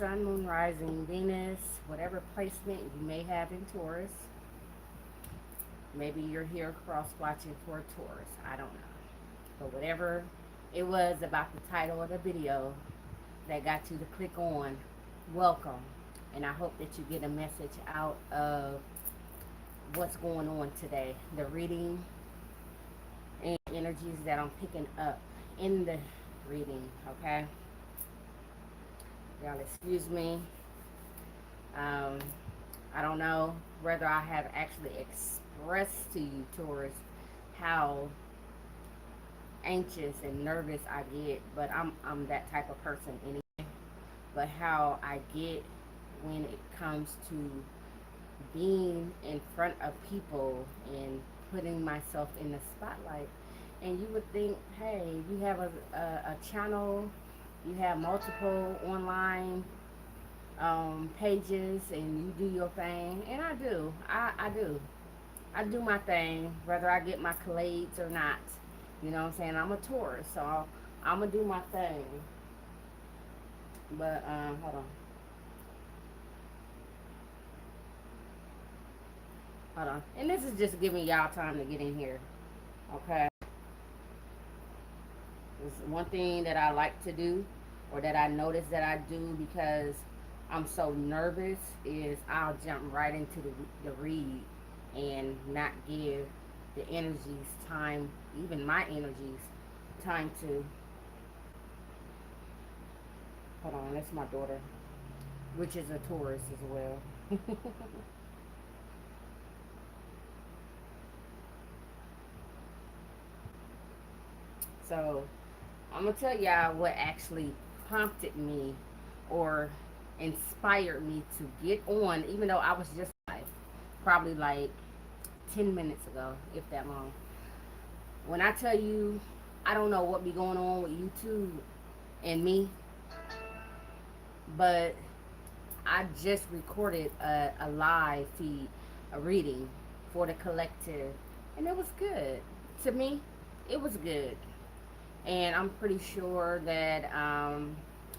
Sun, Moon, Rising, Venus, whatever placement you may have in Taurus. Maybe you're here cross watching for a Taurus. I don't know. But whatever it was about the title of the video that got you to click on, welcome. And I hope that you get a message out of what's going on today. The reading and energies that I'm picking up in the reading, okay? Y'all excuse me. I don't know whether I have actually expressed to you, Taurus, how anxious and nervous I get, but I'm that type of person anyway. But how I get when it comes to being in front of people and putting myself in the spotlight. And you would think, hey, you have a channel, you have multiple online pages, and you do your thing. And I do. I do my thing, whether I get my collades or not. You know what I'm saying? I'm a Taurus, so I'm going to do my thing. But, hold on. Hold on. And this is just giving y'all time to get in here. Okay? It's one thing that I like to do, or that I notice that I do because I'm so nervous, is I'll jump right into the read and not give the energies time, even my energies, time to... Hold on, that's my daughter, which is a Taurus as well. So, I'm going to tell y'all what actually prompted me or inspired me to get on, even though I was just probably like 10 minutes ago, if that long. When I tell you, I don't know what be going on with YouTube and me, but I just recorded a live feed, a reading for the collective, and it was good. To me, it was good. And I'm pretty sure that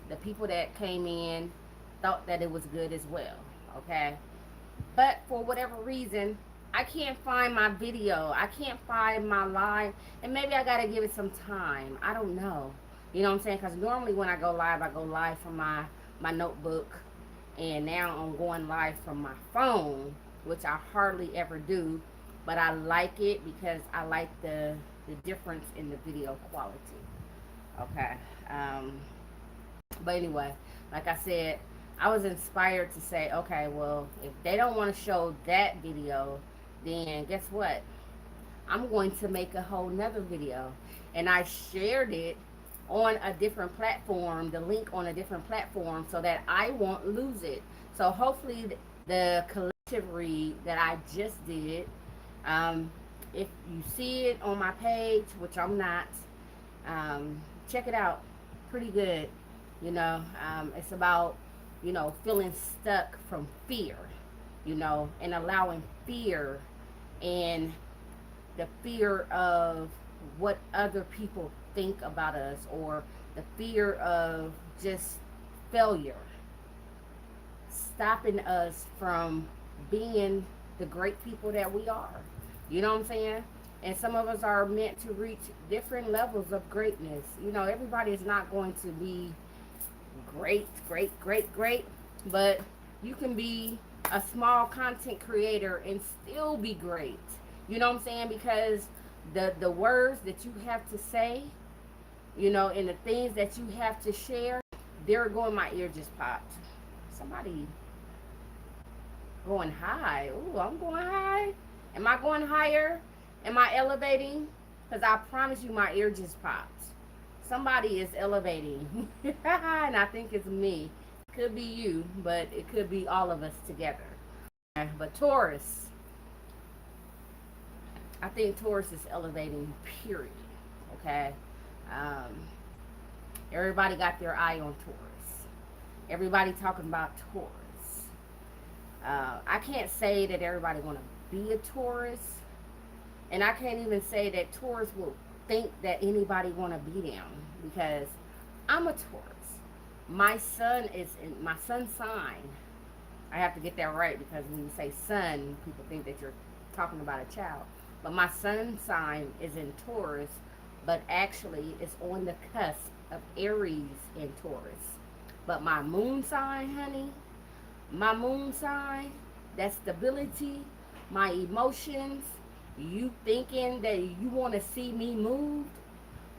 the people that came in thought that it was good as well, okay? But for whatever reason, I can't find my video. I can't find my live. And maybe I got to give it some time. I don't know. You know what I'm saying? Because normally when I go live from my notebook. And now I'm going live from my phone, which I hardly ever do. But I like it because I like the difference in the video quality. Okay. But anyway, like I said, I was inspired to say, okay, well, if they don't want to show that video, then guess what? I'm going to make a whole nother video. And I shared it on a different platform, the link on a different platform, so that I won't lose it. So hopefully the collective read that I just did, if you see it on my page, which I'm not, check it out. Pretty good. You know, it's about, you know, feeling stuck from fear, you know, and allowing fear and the fear of what other people think about us, or the fear of just failure, stopping us from being the great people that we are. You know what I'm saying? And some of us are meant to reach different levels of greatness. You know, everybody is not going to be great, but you can be a small content creator and still be great. You know what I'm saying? Because the words that you have to say, you know, and the things that you have to share, they're going, my ear just popped. Somebody going high. Ooh, I'm going high. Am I going higher? Am I elevating? Because I promise you my ear just popped. Somebody is elevating. And I think it's me. Could be you, but it could be all of us together. But Taurus, I think Taurus is elevating, period. Okay? Everybody got their eye on Taurus. Everybody talking about Taurus. I can't say that everybody want to be a Taurus. And I can't even say that Taurus will think that anybody want to be them. Because I'm a Taurus. my sun is in my sun sign. I have to get that right because when you say sun, people think that you're talking about a child. But my sun sign is in Taurus, but actually it's on the cusp of Aries in Taurus. But my moon sign, honey, my moon sign, that stability, my emotions, you thinking that you want to see me moved,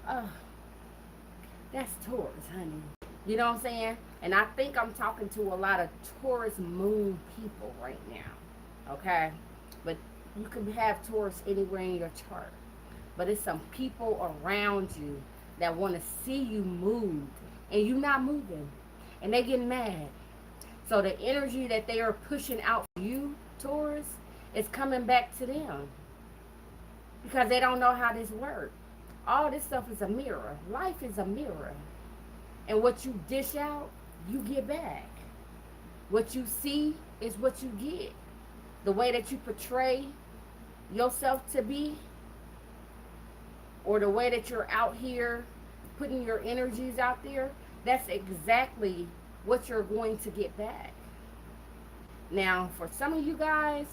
uh, that's Taurus, honey. You know what I'm saying? And I think I'm talking to a lot of Taurus moon people right now. Okay? But you can have Taurus anywhere in your chart. But it's some people around you that want to see you moved. And you not moving. And they get mad. So the energy that they are pushing out for you, Taurus, is coming back to them. Because they don't know how this works. All this stuff is a mirror. Life is a mirror. And what you dish out, you get back. What you see is what you get. The way that you portray yourself to be, or the way that you're out here putting your energies out there, that's exactly what you're going to get back. Now, for some of you guys,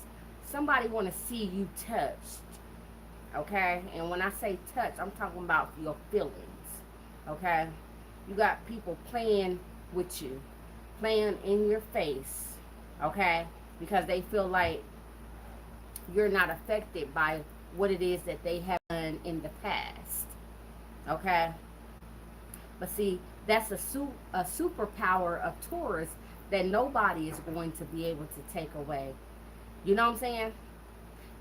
somebody want to see you touched. Okay? And when I say touch, I'm talking about your feelings. Okay? You got people playing with you, playing in your face, okay? Because they feel like you're not affected by what it is that they have done in the past, okay? But see, that's a superpower of Taurus that nobody is going to be able to take away. You know what I'm saying?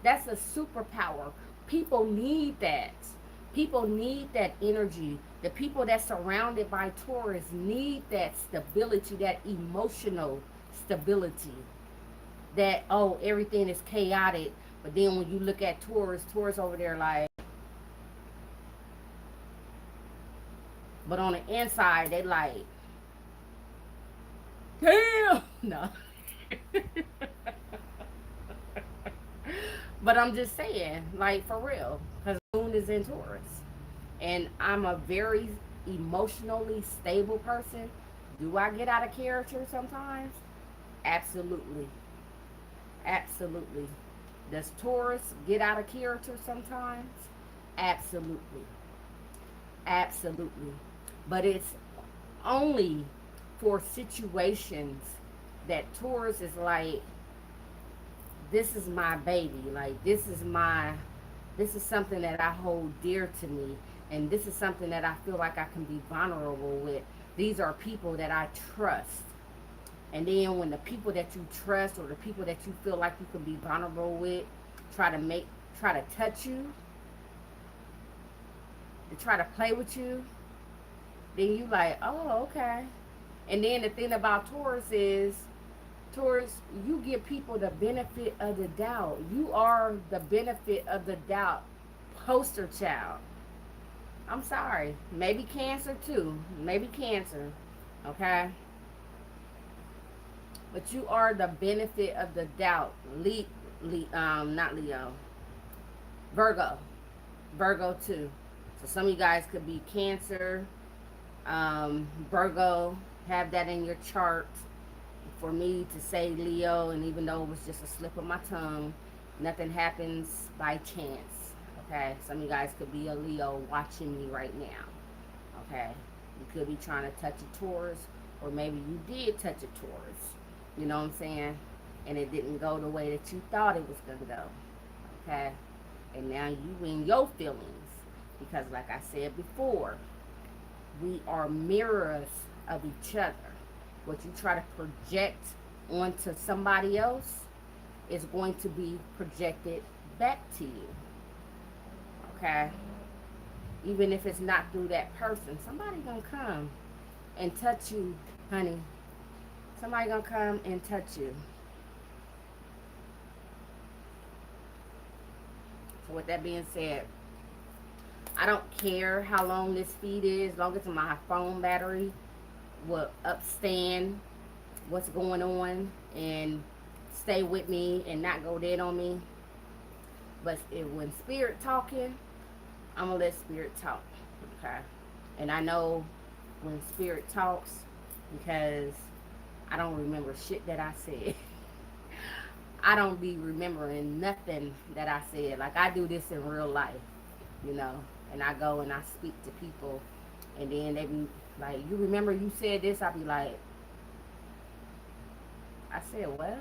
That's a superpower. People need that. People need that energy. The people that's surrounded by Taurus need that stability, that emotional stability. That, oh, everything is chaotic. But then when you look at Taurus, Taurus over there like, but on the inside, they like, damn. No. But I'm just saying, like, for real. Because the moon is in Taurus. And I'm a very emotionally stable person. Do I get out of character sometimes? Absolutely. Absolutely. Does Taurus get out of character sometimes? Absolutely. Absolutely. But it's only for situations that Taurus is like, this is my baby. Like, this is something that I hold dear to me. And this is something that I feel like I can be vulnerable with. These are people that I trust. And then when the people that you trust or the people that you feel like you can be vulnerable with try to touch you, to try to play with you, then you like, oh, okay. And then the thing about Taurus is, Taurus, you give people the benefit of the doubt. You are the benefit of the doubt poster child. I'm sorry. Maybe Cancer too. Maybe Cancer. Okay? But you are the benefit of the doubt. Not Leo. Virgo. Virgo too. So some of you guys could be Cancer, Virgo. Have that in your chart. For me to say Leo, and even though it was just a slip of my tongue, nothing happens by chance. Okay, some of you guys could be a Leo watching me right now. Okay, you could be trying to touch a Taurus, or maybe you did touch a Taurus. You know what I'm saying? And it didn't go the way that you thought it was gonna go. Okay, and now you in your feelings because, like I said before, we are mirrors of each other. What you try to project onto somebody else is going to be projected back to you. Okay? Even if it's not through that person, somebody gonna come and touch you, honey. Somebody gonna come and touch you. So with that being said, I don't care how long this feed is, as long as my phone battery will upstand what's going on and stay with me and not go dead on me. But when spirit talking, I'm gonna let spirit talk. Okay? And I know when spirit talks, because I don't remember shit that I said. I don't be remembering nothing that I said. Like, I do this in real life, you know, and I go and I speak to people, and then they be like, you remember you said this? I be like, I said what?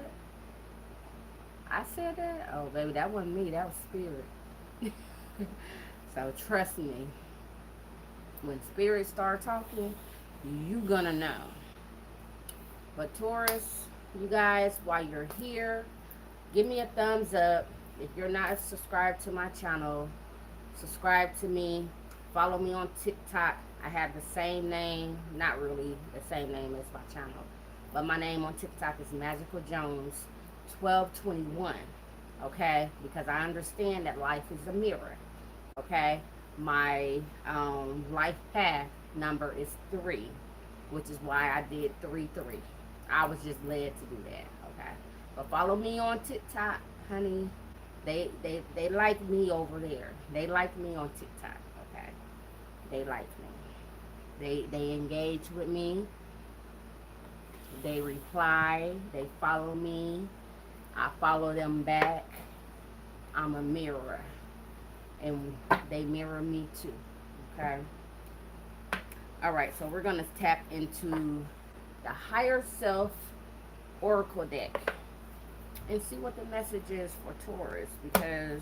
I said that? Oh, baby, that wasn't me. That was spirit. So trust me, when spirits start talking, you gonna know. But Taurus, you guys, while you're here, give me a thumbs up. If you're not subscribed to my channel, subscribe to me. Follow me on TikTok. I have the same name, not really the same name as my channel, but my name on TikTok is Magical Jones 1221. Okay, because I understand that life is a mirror. Okay, my life path number is 3, which is why I did 3-3. I was just led to do that. Okay, but follow me on TikTok, honey. They like me over there. They like me on TikTok. Okay, they like me. They engage with me. They reply. They follow me. I follow them back. I'm a mirror, and they mirror me too. Okay. All right. So we're gonna tap into the higher self oracle deck and see what the message is for Taurus, because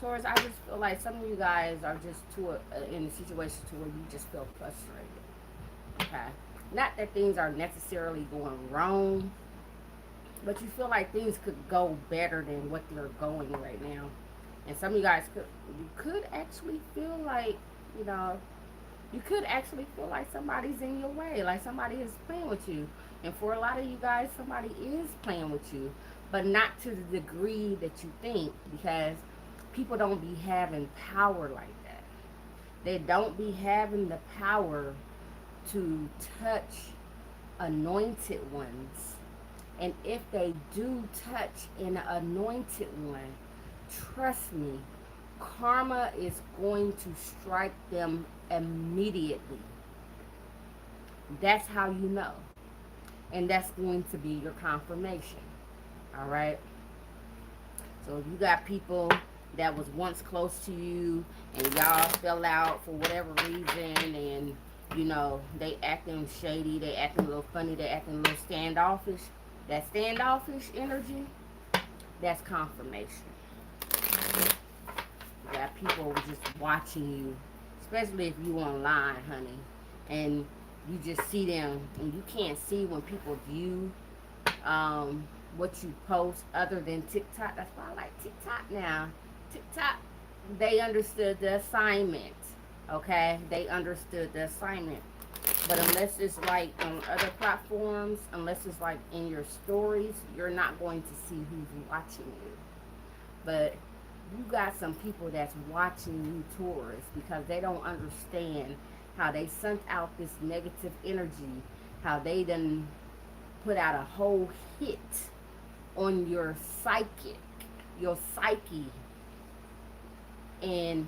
Taurus, I just feel like some of you guys are just in a situation to where you just feel frustrated. Okay, not that things are necessarily going wrong, but you feel like things could go better than what they're going right now. And some of you guys could actually feel like, you know, you could actually feel like somebody's in your way, like somebody is playing with you. And for a lot of you guys, somebody is playing with you, but not to the degree that you think, because people don't be having power like that. They don't be having the power to touch anointed ones. And if they do touch an anointed one, trust me, karma is going to strike them immediately. That's how you know. And that's going to be your confirmation. All right? So if you got people that was once close to you and y'all fell out for whatever reason, and you know, they acting shady, they acting a little funny, they acting a little standoffish, that standoffish energy, that's confirmation. You got people just watching you, especially if you online, honey, and you just see them, and you can't see when people view what you post other than TikTok. That's why I like TikTok now. TikTok, they understood the assignment. Okay, they understood the assignment. But unless it's like on other platforms, unless it's like in your stories, you're not going to see who's watching you. But you got some people that's watching you, Taurus, because they don't understand how they sent out this negative energy, how they done put out a whole hit on your psyche, and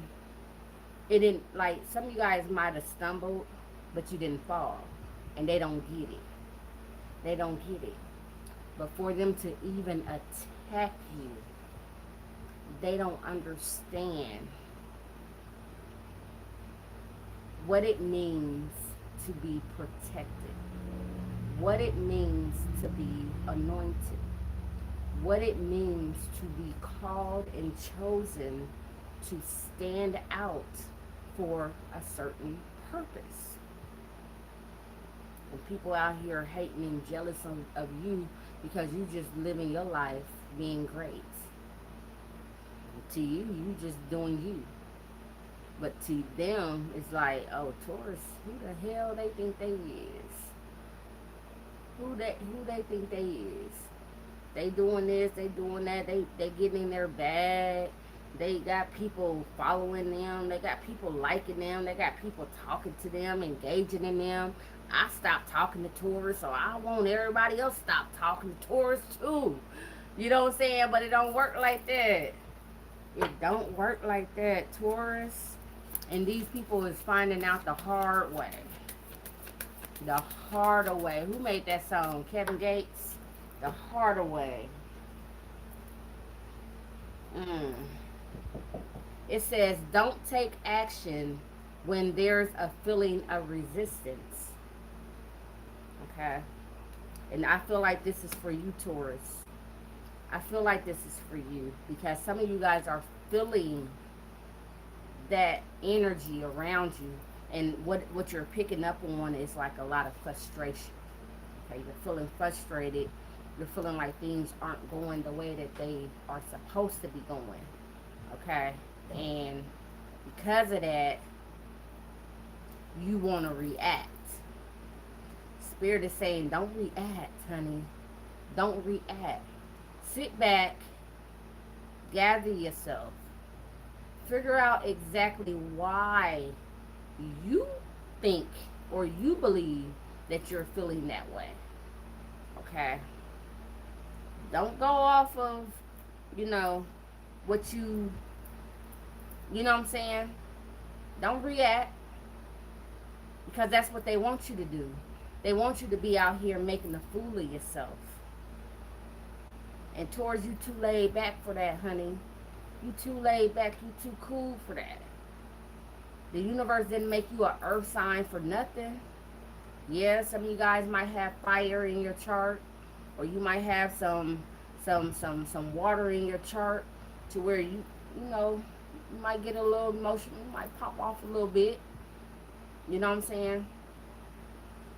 it didn't, like, some of you guys might have stumbled, but you didn't fall, and they don't get it. They don't get it. But for them to even attack you, they don't understand what it means to be protected, what it means to be anointed, what it means to be called and chosen to stand out for a certain purpose. And people out here hating and jealous of you because you just living your life being great. To you, you just doing you. But to them, it's like, oh, Taurus, who the hell they think they is? Who they think they is? They doing this, they doing that, they getting in their bag. They got people following them, they got people liking them, they got people talking to them, engaging in them. I stopped talking to Taurus, so I want everybody else to stop talking to Taurus too. You know what I'm saying? But it don't work like that. It don't work like that, Taurus. And these people is finding out the hard way. The harder way. Who made that song? Kevin Gates? The harder way. Mm. It says, don't take action when there's a feeling of resistance. Okay? And I feel like this is for you, Taurus. I feel like this is for you because some of you guys are feeling that energy around you. And what you're picking up on is like a lot of frustration. Okay? You're feeling frustrated. You're feeling like things aren't going the way that they are supposed to be going. Okay? And because of that, you want to react. Spirit is saying, don't react, honey. Don't react. Sit back, gather yourself, figure out exactly why you think or you believe that you're feeling that way. Okay? Don't go off of, you know, what you know what I'm saying? Don't react because that's what they want you to do. They want you to be out here making a fool of yourself. And Taurus, you too laid back for that, honey. You too laid back. You too cool for that. The universe didn't make you an earth sign for nothing. Yeah, some of you guys might have fire in your chart, or you might have some water in your chart, to where you know you might get a little emotional, you might pop off a little bit. You know what I'm saying?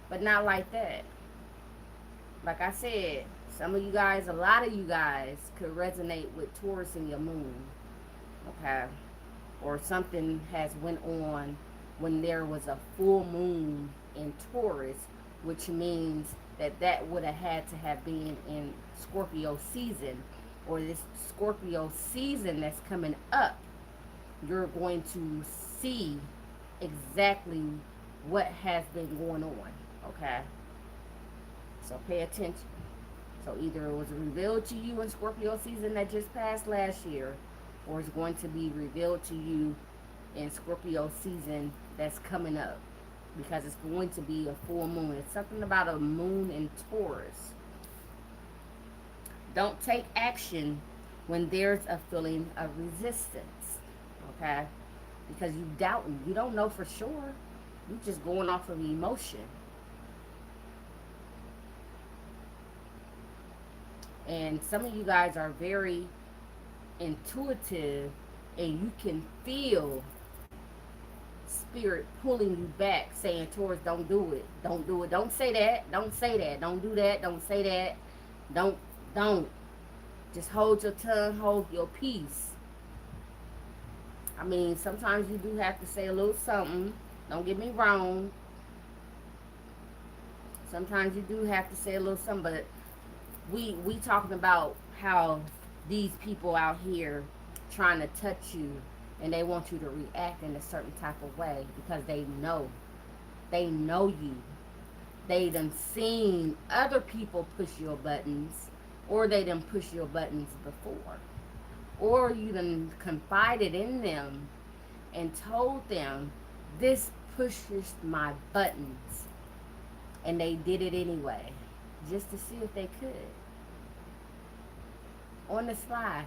But not like that. Like I said, some of you guys, a lot of you guys could resonate with Taurus in your moon. Okay? Or something has went on when there was a full moon in Taurus, which means that would have had to have been in Scorpio season, or this Scorpio season that's coming up. You're going to see exactly what has been going on. Okay? So pay attention. So either it was revealed to you in Scorpio season that just passed last year, or it's going to be revealed to you in Scorpio season that's coming up, because it's going to be a full moon. It's something about a moon in Taurus. Don't take action when there's a feeling of resistance. Okay? Because you doubting. You don't know for sure. You're just going off of emotion. And some of you guys are very intuitive, and you can feel spirit pulling you back, saying, Taurus, don't do it. Don't do it. Don't say that. Don't say that. Don't do that. Don't say that. Don't. Just hold your tongue. Hold your peace. I mean, sometimes you do have to say a little something. Don't get me wrong. Sometimes you do have to say a little something, but we talking about how these people out here trying to touch you, and they want you to react in a certain type of way because they know you. They done seen other people push your buttons, or they done push your buttons before, or you done confided in them and told them, this pushes my buttons, and they did it anyway, just to see if they could. On the sly.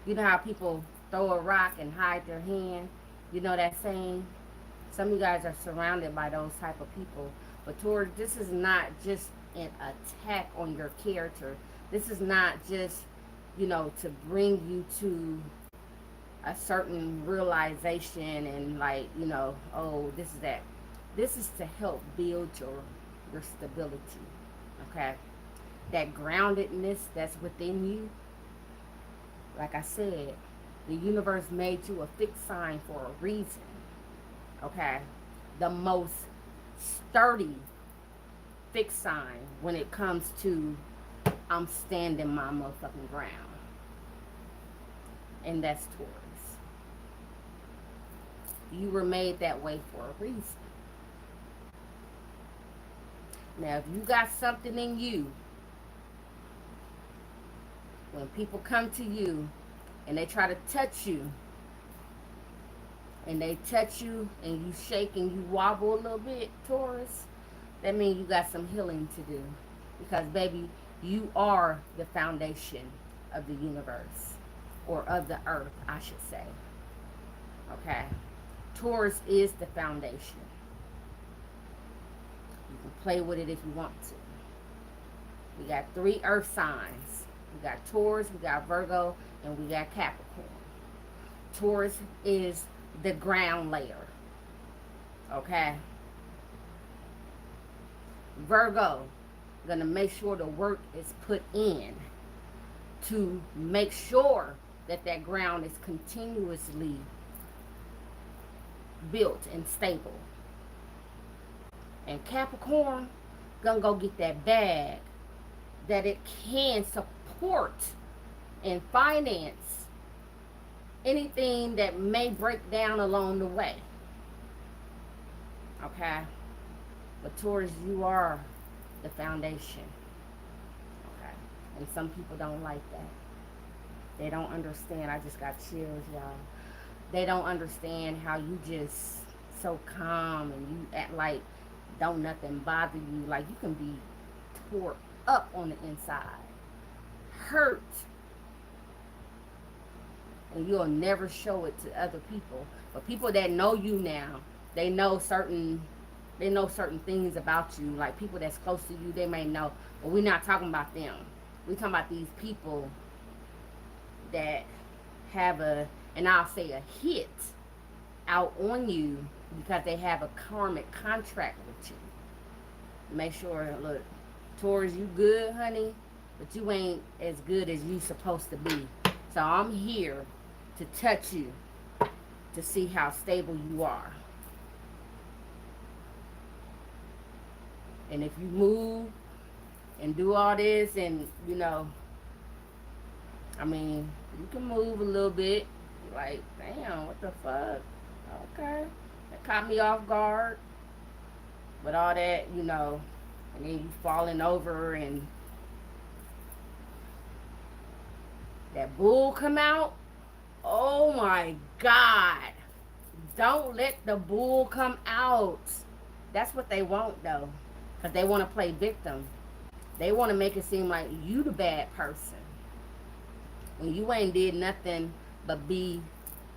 You know how people throw a rock and hide their hand? You know that saying? Some of you guys are surrounded by those type of people. But Taurus, this is not just an attack on your character. This is not just, to bring you to a certain realization and oh, this is that. This is to help build your stability. Okay? That groundedness that's within you. Like I said, the universe made you a fixed sign for a reason. Okay? The most sturdy fixed sign when it comes to I'm standing my motherfucking ground. And that's Taurus. You were made that way for a reason. Now, if you got something in you, when people come to you and they try to touch you, and they touch you and you shake and you wobble a little bit, Taurus, that means you got some healing to do. Because, baby, you are the foundation of the universe, or of the earth, I should say. Okay? Taurus is the foundation. You can play with it if you want to. We got 3 earth signs. We got Taurus, we got Virgo, and we got Capricorn. Taurus is the ground layer. Okay? Virgo, gonna make sure the work is put in to make sure that that ground is continuously built and stable. And Capricorn, gonna go get that bag that it can support and finance anything that may break down along the way. Okay? But Taurus, you are the foundation. Okay? And some people don't like that. They don't understand. I just got chills, y'all. They don't understand how you just so calm and you act like don't nothing bother you. Like you can be tore up on the inside, hurt, and you'll never show it to other people. But people that know you now, they know certain things about you. Like people that's close to you, they may know. But we're not talking about them. We're talking about these people that have and I'll say a hit out on you because they have a karmic contract with you. Make sure, look, Taurus, you good, honey, but you ain't as good as you supposed to be. So I'm here to touch you to see how stable you are. And if you move and do all this and, you know, I mean, you can move a little bit. Like, damn, what the fuck? Okay. That caught me off guard. But all that, you know, and then you falling over and that bull come out. Oh my God. Don't let the bull come out. That's what they want though. Because they want to play victim. They want to make it seem like you the bad person. When you ain't did nothing but be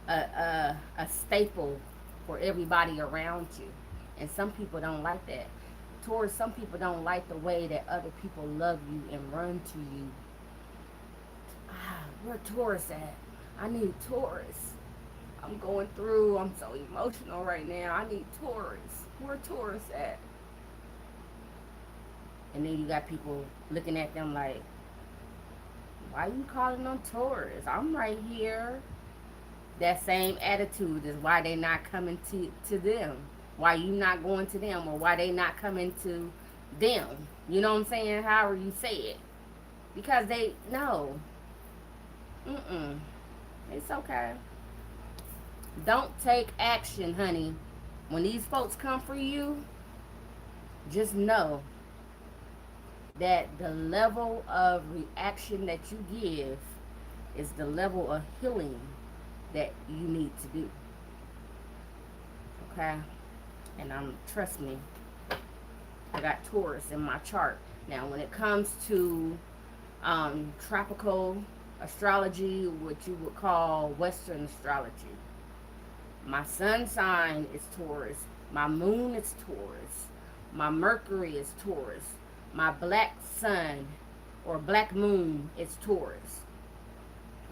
a staple for everybody around you. And some people don't like that. Taurus, some people don't like the way that other people love you and run to you. Where Taurus at? I need Taurus. I'm going through, I'm so emotional right now. I need Taurus. Where Taurus at? And then you got people looking at them like, why you calling on Taurus? I'm right here. That same attitude is why they not coming to them. Why you not going to them, or why they not coming to them. You know what I'm saying? However you say it. Because they know. It's okay. Don't take action, honey. When these folks come for you, just know that the level of reaction that you give is the level of healing that you need to do. Okay? And trust me, I got Taurus in my chart. Now, when it comes to tropical astrology, what you would call Western astrology, my sun sign is Taurus. My moon is Taurus. My Mercury is Taurus. My black sun or black moon is Taurus.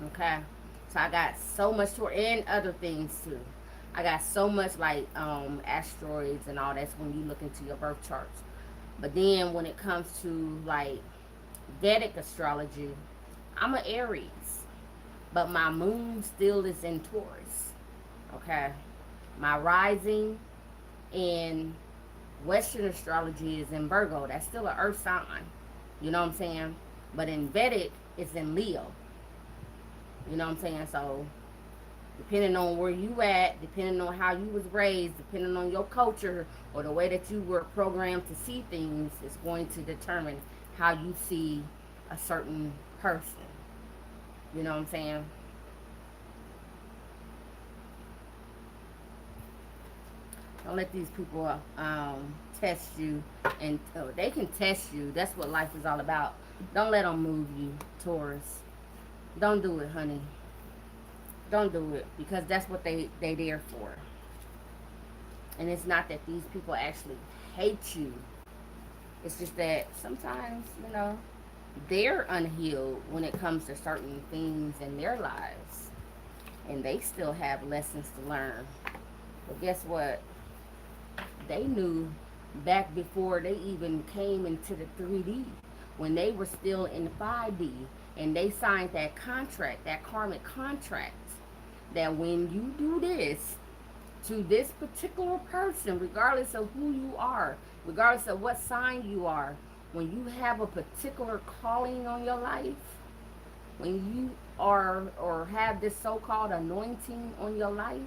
Okay? So I got so much Taurus and other things too. I got so much like asteroids and all. That's when you look into your birth charts. But then when it comes to like Vedic astrology, I'm an Aries, but my moon still is in Taurus. Okay, my rising in Western astrology is in Virgo. That's still an earth sign. You know what I'm saying? But in Vedic, it's in Leo. You know what I'm saying? So depending on where you at, depending on how you was raised, depending on your culture or the way that you were programmed to see things, is going to determine how you see a certain person. You know what I'm saying? Don't let these people test you, and they can test you. That's what life is all about. Don't let them move you, Taurus. Don't do it, honey. Don't do it, because that's what they there for. And it's not that these people actually hate you. It's just that sometimes, they're unhealed when it comes to certain things in their lives. And they still have lessons to learn. But guess what? They knew back before they even came into the 3D, when they were still in 5D, and they signed that contract, that karmic contract, that when you do this to this particular person, regardless of who you are, regardless of what sign you are, when you have a particular calling on your life, when you are or have this so-called anointing on your life,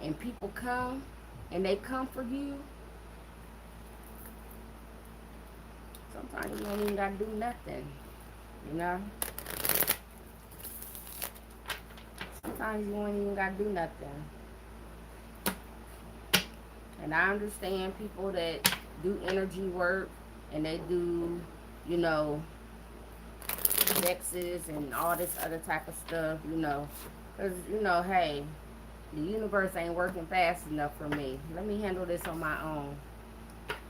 and people come and they come for you, sometimes you don't even gotta do nothing, you know? Sometimes you don't even gotta do nothing. And I understand people that do energy work and they do, vexes and all this other type of stuff, Because, hey, the universe ain't working fast enough for me. Let me handle this on my own.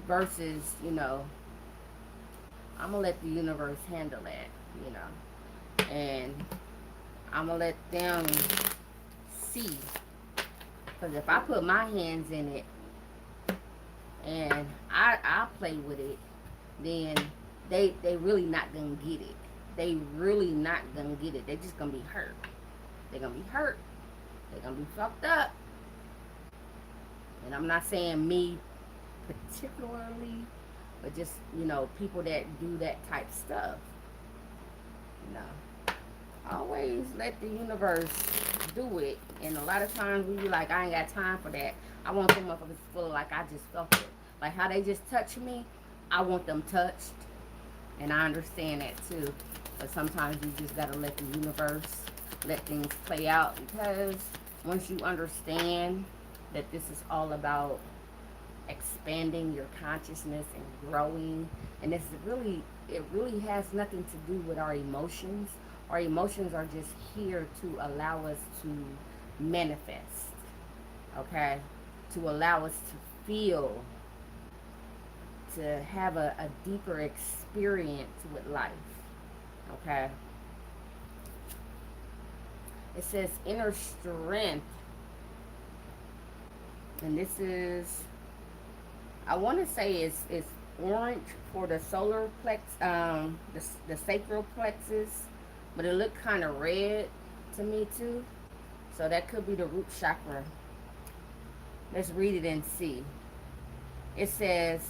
Versus, I'm going to let the universe handle that, And I'm going to let them see. Because if I put my hands in it and I play with it, then they really not going to get it. They really not going to get it. They're just going to be hurt. They're going to be hurt. They're going to be fucked up. And I'm not saying me particularly, but just, people that do that type stuff. Always let the universe do it. And a lot of times we be like, I ain't got time for that. I want them motherfuckers to feel like I just felt it. Like how they just touch me, I want them touched. And I understand that too. But sometimes you just gotta let the universe, let things play out. Because once you understand that this is all about expanding your consciousness and growing, and it really has nothing to do with our emotions. Our emotions are just here to allow us to manifest, okay? To allow us to feel, to have a deeper experience with life, okay? It says inner strength, and this is, I want to say it's orange for the solar plex, the sacral plexus, but it looked kind of red to me too. So that could be the root chakra. Let's read it and see. It says,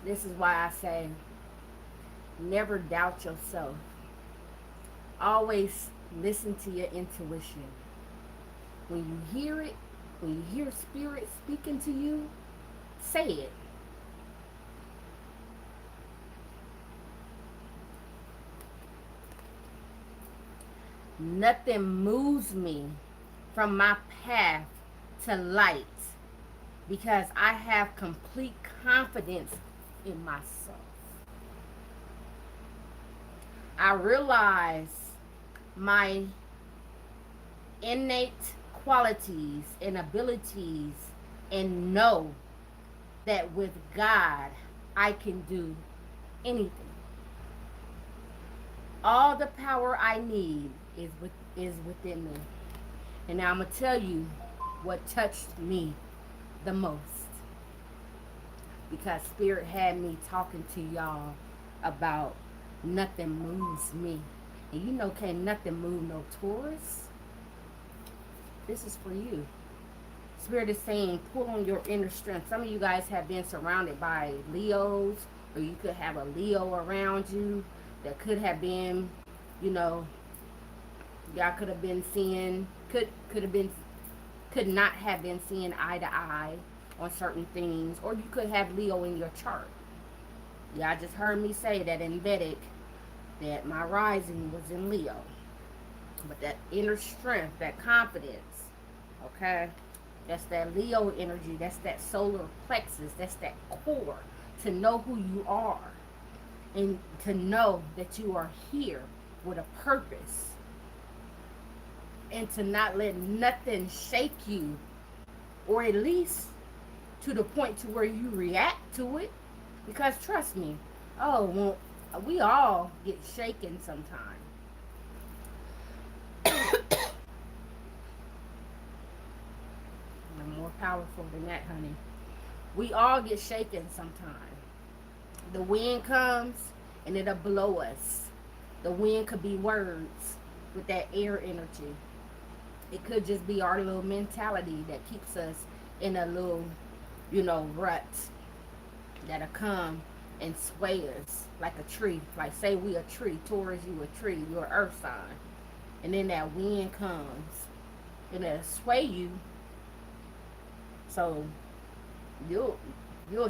this is why I say, never doubt yourself. Always listen to your intuition. When you hear it, when you hear spirit speaking to you, say it. Nothing moves me from my path to light because I have complete confidence in myself. I realize my innate qualities and abilities and know that with God I can do anything. All the power I need is within me. And now I'm going to tell you what touched me the most. Because Spirit had me talking to y'all about nothing moves me. And you know, can't nothing move no Taurus. This is for you. Spirit is saying, pull on your inner strength. Some of you guys have been surrounded by Leos, or you could have a Leo around you that could have been, Y'all could have been seeing, could have been, could not have been seeing eye to eye on certain things, or you could have Leo in your chart. Y'all just heard me say that in Vedic that my rising was in Leo. But that inner strength, that confidence, okay? That's that Leo energy. That's that solar plexus. That's that core to know who you are and to know that you are here with a purpose and to not let nothing shake you, or at least to the point to where you react to it. Because trust me, oh, well, we all get shaken sometimes. I'm more powerful than that, honey. We all get shaken sometimes. The wind comes and it'll blow us. The wind could be words with that air energy. It could just be our little mentality that keeps us in a little, rut that'll come and sway us like a tree. Like say we a tree, Taurus, you a tree, you're an earth sign. And then that wind comes and it'll sway you. So you'll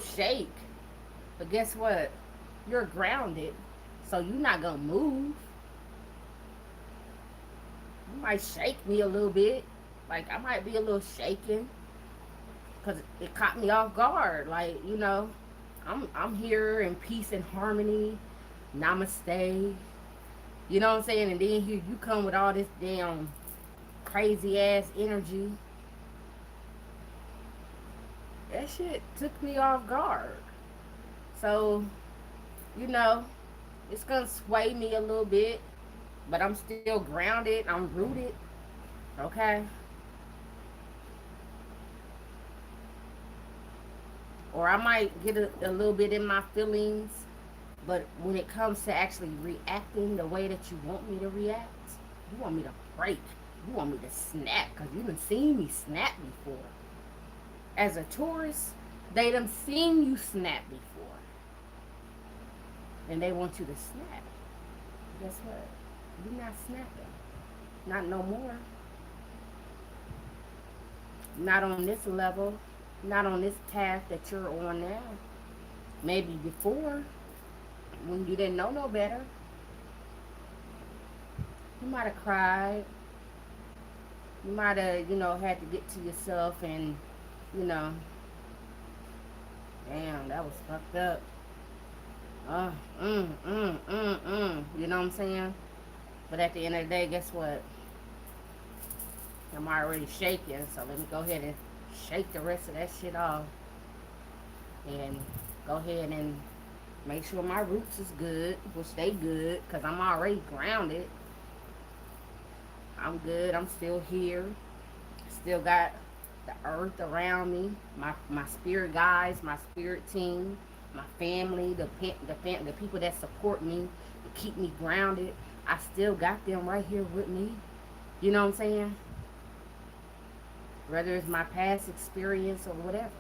shake. But guess what? You're grounded. So you're not gonna move. You might shake me a little bit. Like I might be a little shaken. Cause it caught me off guard. Like, I'm here in peace and harmony. Namaste. You know what I'm saying? And then here you come with all this damn crazy ass energy. That shit took me off guard. So, it's gonna sway me a little bit, but I'm still grounded. I'm rooted. Okay? Or I might get a little bit in my feelings, but when it comes to actually reacting the way that you want me to react, you want me to break. You want me to snap, because you done seen me snap before. As a Taurus, they done seen you snap before. And they want you to snap. Guess what? You're not snapping. Not no more. Not on this level. Not on this path that you're on now. Maybe before, when you didn't know no better. You might have cried. You might have, had to get to yourself and, damn, that was fucked up. You know what I'm saying? But at the end of the day, guess what? I'm already shaking, so let me go ahead and shake the rest of that shit off. And go ahead and make sure my roots is good, which they good, because I'm already grounded. I'm good. I'm still here. Still got the earth around me. My spirit guides, my spirit team, my family, the people that support me, to keep me grounded. I still got them right here with me. You know what I'm saying? Whether it's my past experience or whatever.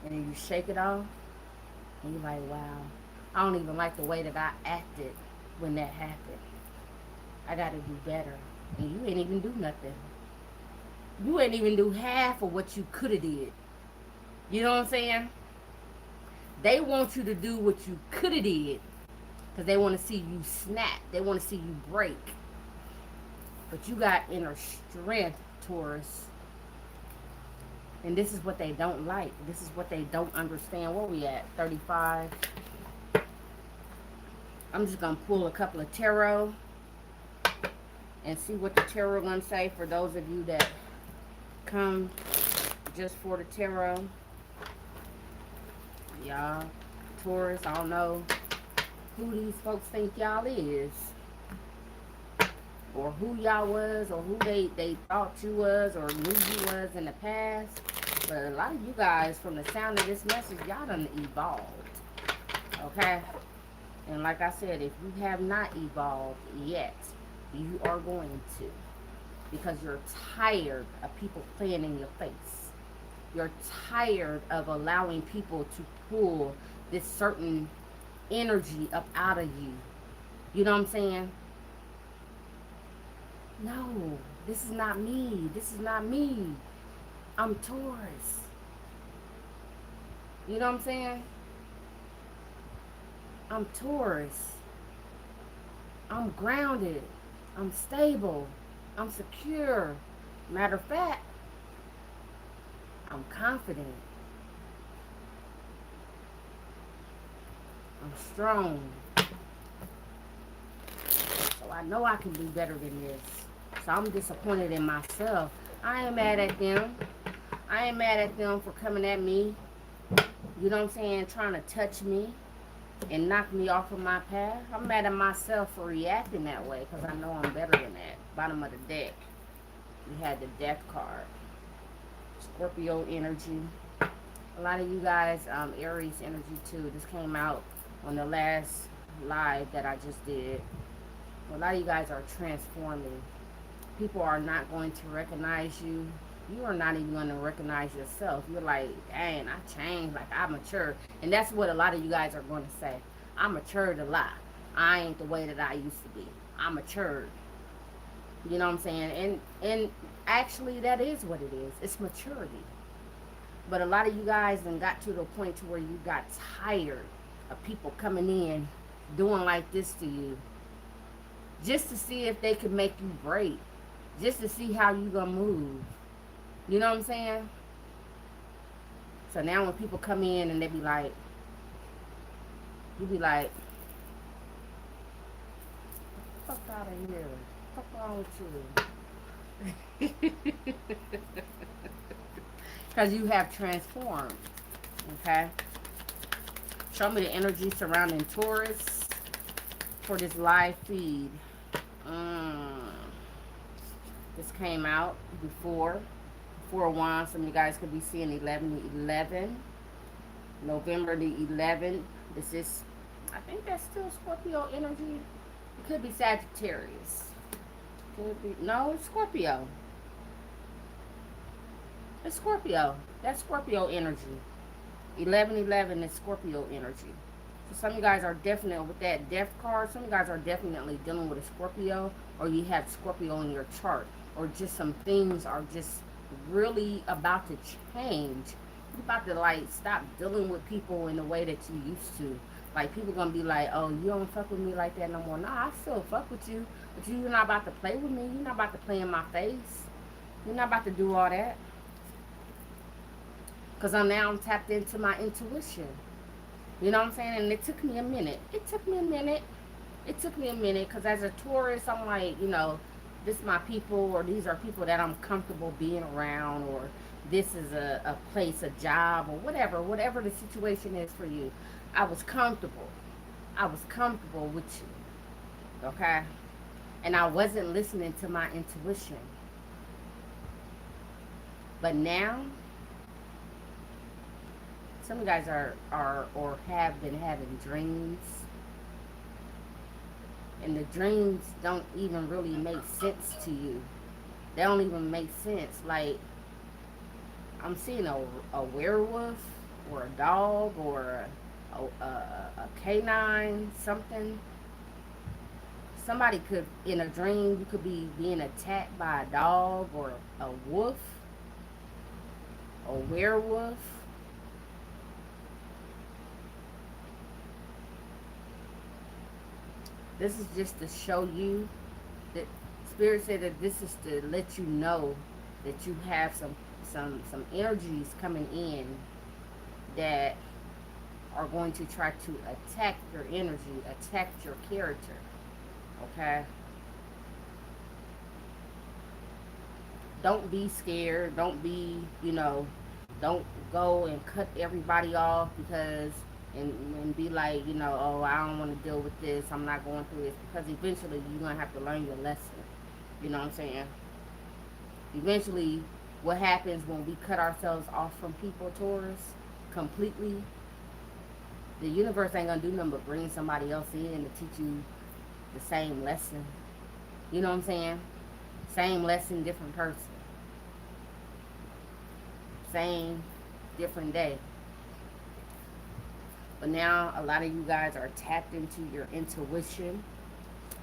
And then you shake it off, and you're like, wow, I don't even like the way that I acted when that happened. I got to do better. And you ain't even do nothing. You ain't even do half of what you could have did. You know what I'm saying? They want you to do what you could have did, because they want to see you snap. They want to see you break. But you got inner strength, Taurus. And this is what they don't like. This is what they don't understand. Where we at? 35. I'm just going to pull a couple of tarot and see what the tarot going to say for those of you that come just for the tarot. Y'all, Taurus, I don't know who these folks think y'all is, or who y'all was, or who they thought you was, or knew you was in the past. But a lot of you guys, from the sound of this message, y'all done evolved. Okay? And like I said, if you have not evolved yet, you are going to. Because you're tired of people playing in your face. You're tired of allowing people to pull this certain energy up out of you. You know what I'm saying? No, this is not me. This is not me. I'm Taurus. You know what I'm saying? I'm Taurus. I'm grounded. I'm stable. I'm secure. Matter of fact, I'm confident. I'm strong. So I know I can do better than this. So I'm disappointed in myself. I ain't mad at them. I ain't mad at them for coming at me. You know what I'm saying? Trying to touch me and knock me off of my path. I'm mad at myself for reacting that way because I know I'm better than that. Bottom of the deck, we had the death card. Scorpio energy. A lot of you guys, Aries energy too. This came out on the last live that I just did. A lot of you guys are transforming. People are not going to recognize you. You are not even going to recognize yourself. You're like, dang, I changed. Like, I matured. And that's what a lot of you guys are going to say. I matured a lot. I ain't the way that I used to be. I matured. You know what I'm saying? And actually, that is what it is. It's maturity. But a lot of you guys then got to the point to where you got tired of people coming in doing like this to you just to see if they could make you break, just to see how you gonna move. You know what I'm saying? So now when people come in and they be like, you be like, fuck out of here. Fuck wrong with you? Because you have transformed. Okay? Show me the energy surrounding Taurus for this live feed. This came out before 4-1. Some of you guys could be seeing 11-11. November the 11th. This is, I think that's still Scorpio energy. It could be Sagittarius. Could be, no, it's Scorpio. It's Scorpio. That's Scorpio energy. 11-11 is Scorpio energy. So some of you guys are definitely, with that death card, some of you guys are definitely dealing with a Scorpio, or you have Scorpio in your chart, or just some things are just really about to change. You're about to like stop dealing with people in the way that you used to. Like people gonna be like, oh, you don't fuck with me like that no more. Nah, I still fuck with you, but you're not about to play with me. You're not about to play in my face. You're not about to do all that. Because I'm tapped into my intuition. You know what I'm saying? And it took me a minute. It took me a minute. It took me a minute because as a Taurus, I'm like, you know, this is my people, or these are people that I'm comfortable being around, or this is a place, a job, or whatever the situation is for you. I was comfortable. I was comfortable with you. Okay? And I wasn't listening to my intuition. But now, some of you guys are or have been having dreams, and the dreams don't even really make sense to you. They don't even make sense. Like, I'm seeing a werewolf, or a dog, or a canine, something. Somebody could, in a dream, you could be being attacked by a dog, or a wolf, a werewolf. This is just to show you that Spirit said that this is to let you know that you have some energies coming in that are going to try to attack your energy, attack your character. Okay? Don't be scared. Don't be, don't go and cut everybody off because and be like, oh, I don't want to deal with this. I'm not going through this, because eventually you're going to have to learn your lesson. You know what I'm saying? Eventually, what happens when we cut ourselves off from people, Taurus, completely, the universe ain't going to do nothing but bring somebody else in to teach you the same lesson. You know what I'm saying? Same lesson, different person. Same, different day. But now a lot of you guys are tapped into your intuition.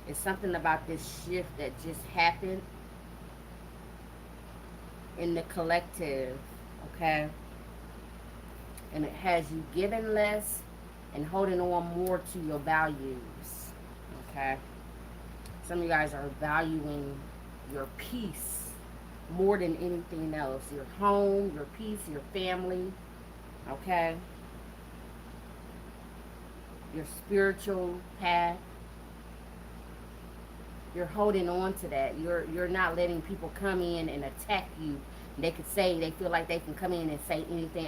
It's something about this shift that just happened in the collective, okay? And it has you giving less and holding on more to your values, okay? Some of you guys are valuing your peace more than anything else. Your home, your peace, your family, okay? Your spiritual path. You're holding on to that. You're not letting people come in and attack you. They could say, they feel like they can come in and say anything.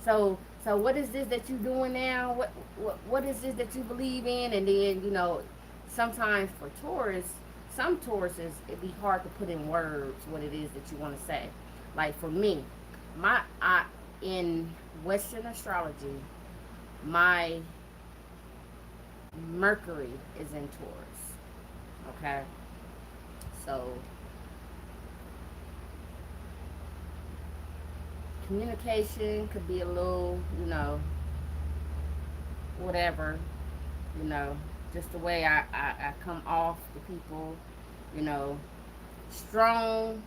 So what is this that you're doing now? What is this that you believe in? And then, sometimes for Taurus, some Tauruses, it'd be hard to put in words what it is that you want to say. Like for me, in Western astrology, my Mercury is in Taurus. Okay? So communication could be a little, whatever, you know, just the way I come off to people, you know, strong,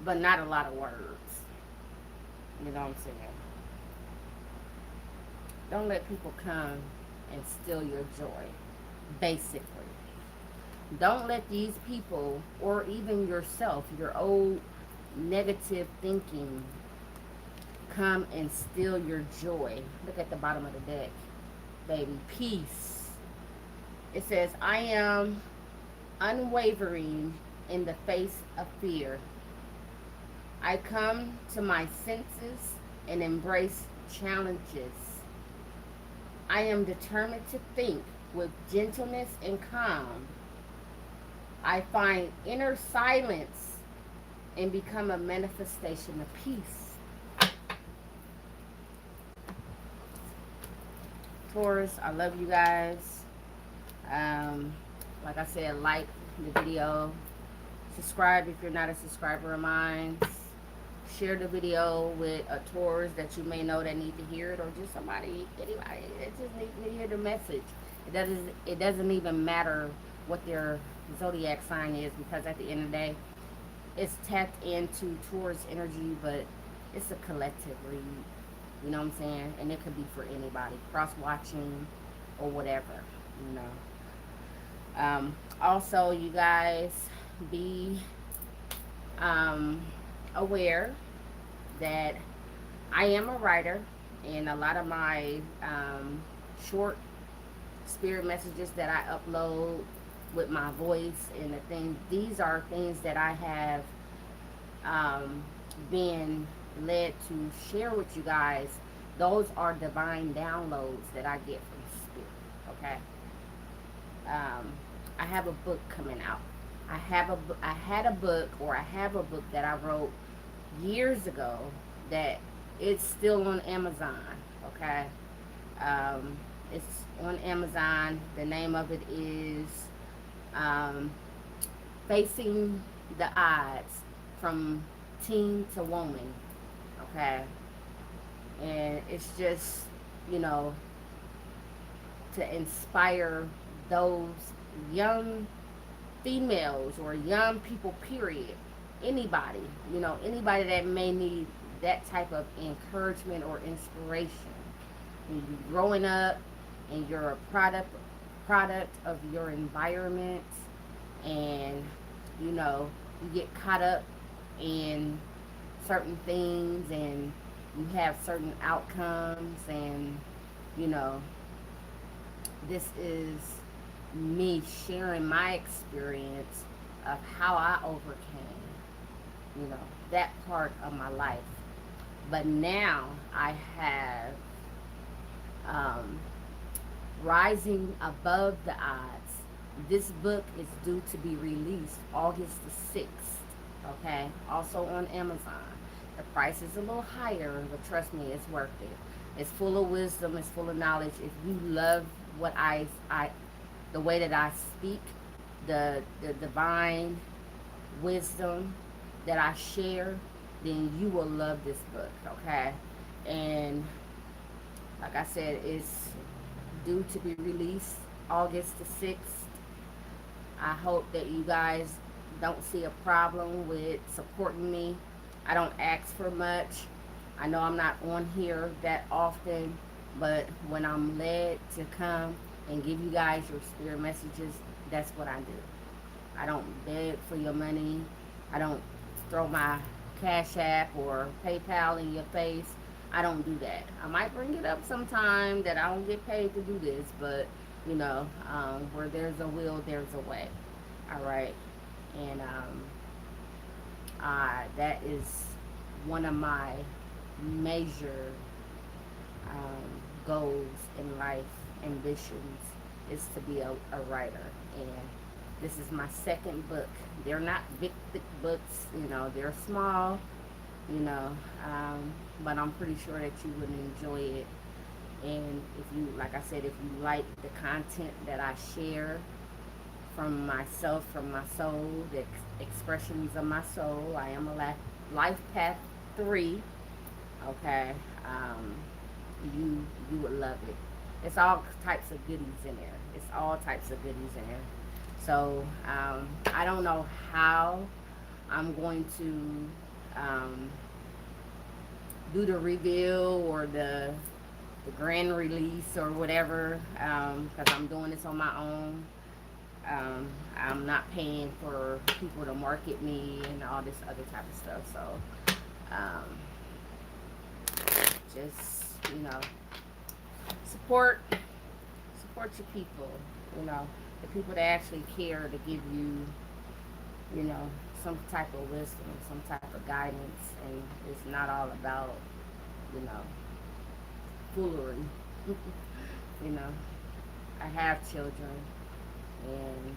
but not a lot of words. You know what I'm saying? Don't let people come and steal your joy, basically. Don't let these people, or even yourself, your old negative thinking, come and steal your joy. Look at the bottom of the deck, baby. Peace. It says, I am unwavering in the face of fear. I come to my senses and embrace challenges. I am determined to think with gentleness and calm. I find inner silence and become a manifestation of peace. Taurus, I love you guys. Like I said, like the video. Subscribe if you're not a subscriber of mine. Share the video with a Taurus that you may know that need to hear it, or just anybody that just needs to hear the message. It doesn't even matter what their zodiac sign is, because at the end of the day, it's tapped into Taurus energy, but it's a collective read. You know what I'm saying? And it could be for anybody, cross-watching or whatever, you know. Also, you guys, be aware that I am a writer, and a lot of my short spirit messages that I upload with my voice and the thing, these are things that I have been led to share with you guys. Those are divine downloads that I get from spirit. Okay. I have a book coming out. I have a book that I wrote years ago that it's still on Amazon. Okay. It's on Amazon. The name of it is Facing the Odds, from Teen to Woman. Okay. And it's just, you know, to inspire those young females or young people, period. Anybody, you know, anybody that may need that type of encouragement or inspiration. When you're growing up and you're a product of your environment, and you know, you get caught up in certain things and you have certain outcomes, and you know, this is me sharing my experience of how I overcame, you know, that part of my life. But now I have Rising Above the Odds. This book is due to be released August the 6th. Okay, also on Amazon. The price is a little higher, but trust me, it's worth it. It's full of wisdom, it's full of knowledge. If you love what the way that I speak, the divine wisdom that I share, then you will love this book. Okay, and like I said, it's due to be released August the 6th. I hope that you guys don't see a problem with supporting me. I don't ask for much. I know I'm not on here that often, but when I'm led to come and give you guys your spirit messages, that's what I do. I don't beg for your money. I don't throw my Cash App or PayPal in your face. I don't do that. I might bring it up sometime that I don't get paid to do this, but where there's a will, there's a way. All right, and that is one of my major goals in life, ambitions, is to be a writer. And this is my second book. They're not big, thick books, they're small, you know, but I'm pretty sure that you would enjoy it. And if you, like I said, if you like the content that I share from myself, from my soul, the expressions of my soul, I am a life path 3. Okay, you would love it. It's all types of goodies in there. It's all types of goodies in there. So I don't know how I'm going to do the reveal or the grand release or whatever, because I'm doing this on my own. I'm not paying for people to market me and all this other type of stuff. So just support your people. The people that actually care to give you some type of wisdom, some type of guidance, and it's not all about you know foolery. you know I have children, and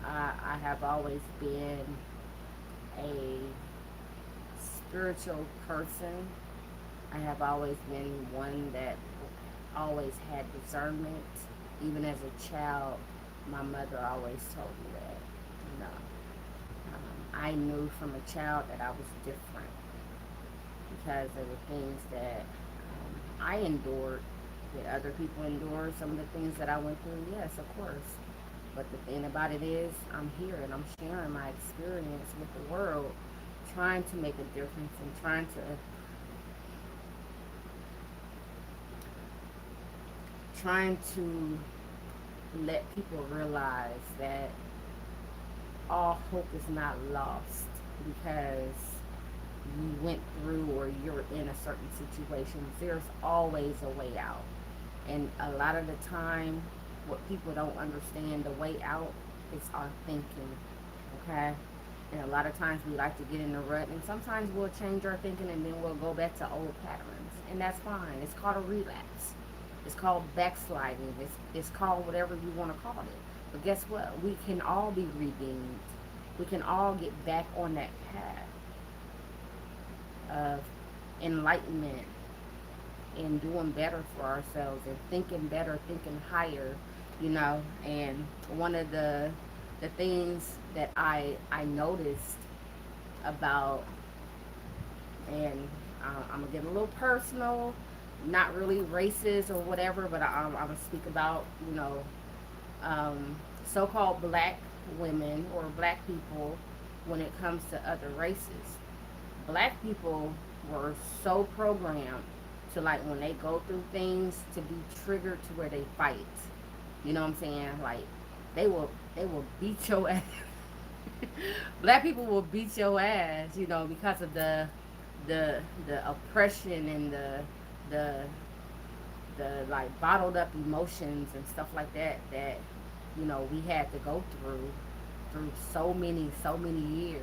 I have always been a spiritual person. I have always been one that always had discernment. Even as a child, my mother always told me that. I knew from a child that I was different because there were things that I endured that other people endured. Some of the things that I went through, yes, of course. But the thing about it is, I'm here and I'm sharing my experience with the world, trying to make a difference and trying to let people realize that all hope is not lost because you went through or you're in a certain situation. There's always a way out. And a lot of the time, what people don't understand, the way out is our thinking. Okay? And a lot of times we like to get in the rut, and sometimes we'll change our thinking and then we'll go back to old patterns. And that's fine. It's called a relapse. It's called backsliding. It's called whatever you want to call it. But guess what? We can all be redeemed. We can all get back on that path of enlightenment and doing better for ourselves and thinking better, thinking higher, And one of the things that I noticed about, and I'm gonna get a little personal, not really racist or whatever, but I'm gonna speak about so-called black women or black people when it comes to other races. Black people were so programmed to, like, when they go through things, to be triggered to where they fight. You know what I'm saying? Like, they will beat your ass. Black people will beat your ass, because of the oppression and the like bottled up emotions and stuff like that we had to go through so many years,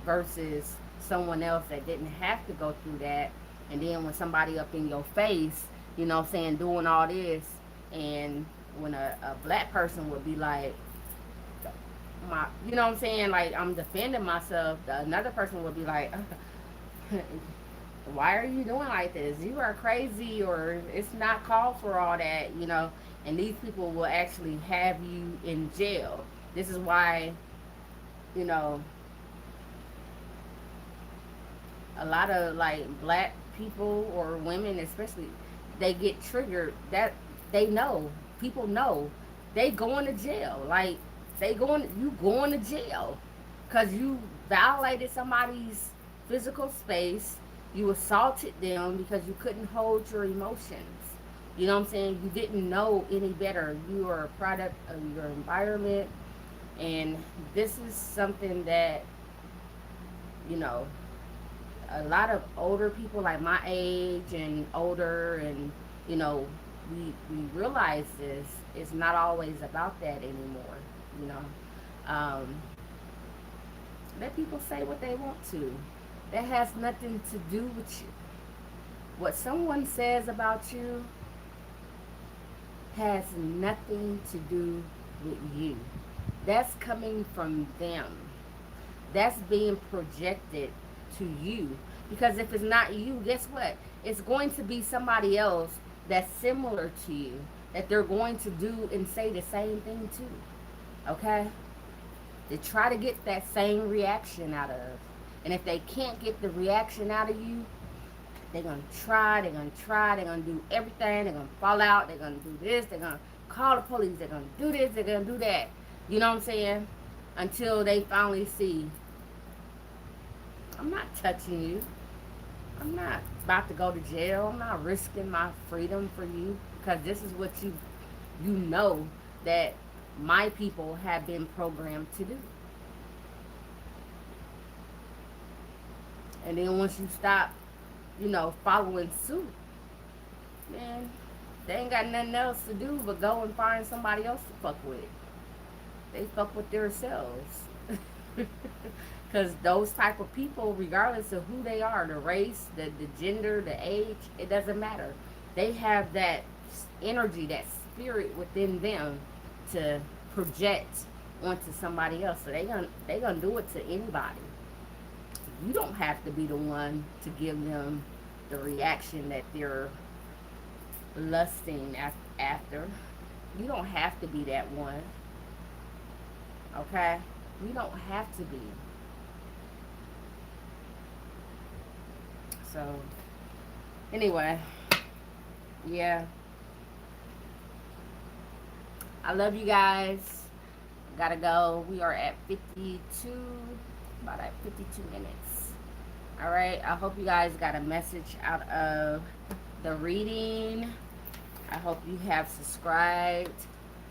versus someone else that didn't have to go through that. And then when somebody up in your face, saying, doing all this, and when a black person would be like, what I'm saying, like, I'm defending myself, another person would be like, why are you doing like this? You are crazy, or it's not called for all that, And these people will actually have you in jail. This is why, a lot of, like, black people or women especially, they get triggered. That they know. People know. They going to jail. Like, you going to jail. Because you violated somebody's physical space. You assaulted them because you couldn't hold your emotions. You know what I'm saying? You didn't know any better. You are a product of your environment. And this is something that, you know, a lot of older people like my age and older, and you know, we realize this. It's not always about that anymore. You know, let people say what they want to. That has nothing to do with you. What someone says about you has nothing to do with you. That's coming from them. That's being projected to you. Because if it's not you, guess what? It's going to be somebody else that's similar to you that they're going to do and say the same thing to. Okay? They try to get that same reaction out of. And if they can't get the reaction out of you, they're going to try, they're going to try, they're going to do everything, they're going to fall out, they're going to do this, they're going to call the police, they're going to do this, they're going to do that. You know what I'm saying? Until they finally see, I'm not touching you. I'm not about to go to jail. I'm not risking my freedom for you, because this is what you know that my people have been programmed to do. And then once you stop, you know, following suit, man, they ain't got nothing else to do but go and find somebody else to fuck with. They fuck with themselves. Because those type of people, regardless of who they are, the race, the gender, the age, it doesn't matter. They have that energy, that spirit within them to project onto somebody else. So they gonna do it to anybody. You don't have to be the one to give them the reaction that they're lusting after. You don't have to be that one. Okay? You don't have to be. So, anyway, yeah. I love you guys. Gotta go. We are at 52, about at 52 minutes. All right. I hope you guys got a message out of the reading. I hope you have subscribed.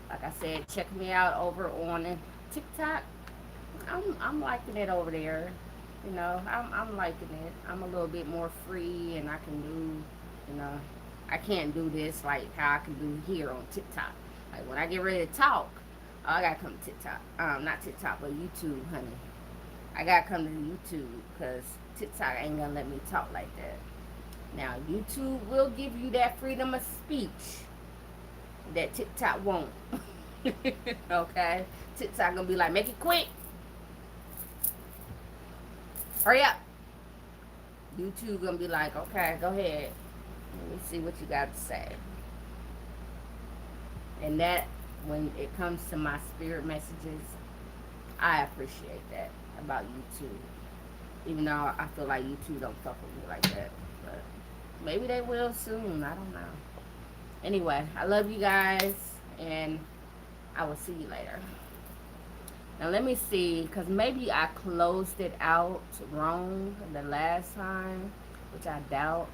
Like I said, check me out over on TikTok. I'm liking it over there. You know, I'm liking it. I'm a little bit more free, and I can do, you know, I can't do this like how I can do here on TikTok. Like when I get ready to talk, oh, I gotta come to TikTok. Not TikTok, but YouTube, honey. I gotta come to YouTube because TikTok ain't gonna let me talk like that. Now, YouTube will give you that freedom of speech that TikTok won't. Okay? TikTok gonna be like, make it quick. Hurry up. YouTube gonna be like, okay, go ahead. Let me see what you got to say. And that, when it comes to my spirit messages, I appreciate that about YouTube. Even though I feel like YouTube don't fuck with me like that. But maybe they will soon. I don't know. Anyway, I love you guys, and I will see you later. Now let me see, because maybe I closed it out wrong the last time, which I doubt.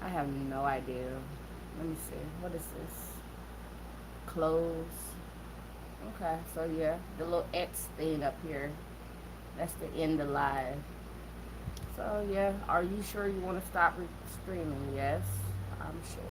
I have no idea. Let me see. What is this? Close. Okay, so yeah, the little X thing up here. That's the end of live. So yeah, are you sure you want to stop streaming? Yes, I'm sure.